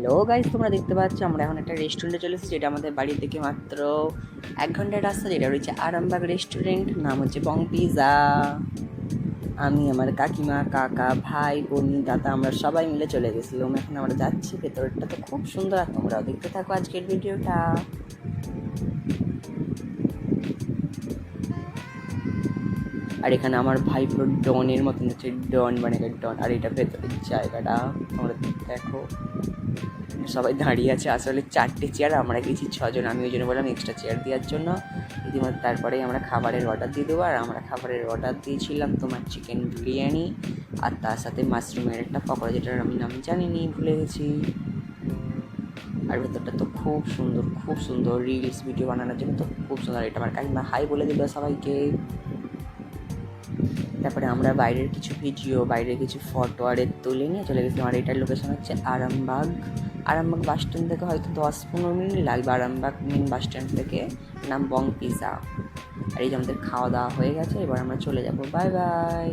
Hello guys, তোমরা দেখতে পাচ্ছ আমরা এখন একটা রেস্টুরেন্টে চলে এসেছি, যেটা আমাদের বাড়ি থেকে মাত্র 1 ঘন্টার রাস্তা, যেটা রয়েছে আরামবাগ রেস্টুরেন্ট। নাম হচ্ছে বং পিজা। আমি, আমার কাকিমা, কাকা, ভাই, বোন, দাদা, আমরা সবাই মিলে চলে গেছিলাম। এখন আমরা যাচ্ছি, ভেতরটা তো খুব সুন্দর, আর তোমরাও দেখতে থাকো আজকের ভিডিওটা। আর এখানে আমার ভাই পুরো ডনের মতন হচ্ছে, ডন মানে ডন। আর এটা ভেতরের জায়গাটা তোমরা দেখো, সবাই দাঁড়িয়ে আছে। আসলে 4টে চেয়ার, আমরা গেছি 6জন। আমি ওই জন্য বললাম এক্সট্রা চেয়ার দেওয়ার জন্য। ইতিমধ্যে তারপরেই আমরা খাবারের অর্ডার দিয়ে দেবো। আর আমরা খাবারের অর্ডার দিয়েছিলাম তোমার চিকেন বিরিয়ানি, আর তার সাথে মাশরুমের একটা পকোড়া, যেটার আমি নাম জানিনি, ভুলে গেছি। আর ভেতরটা তো খুব সুন্দর, খুব সুন্দর। রিলস ভিডিও বানানোর জন্য তো খুব সুন্দর। এটা আমার কাকিমা হাই বলে দিল সবাইকে। তারপরে আমরা বাইরের কিছু ভিডিও, বাইরের কিছু ফটো তুলে নিয়ে চলে গেছিলাম। আর এটার লোকেশন হচ্ছে আরামবাগ। আরামবাগ বাস স্ট্যান্ড থেকে হয়তো 10-15 মিনিট লাগবে। আরামবাগ মেন বাস স্ট্যান্ড থেকে। নাম বং পিজা। আর এই যে আমাদের খাওয়া দাওয়া হয়ে গেছে, এবার আমরা চলে যাবো। Bye bye.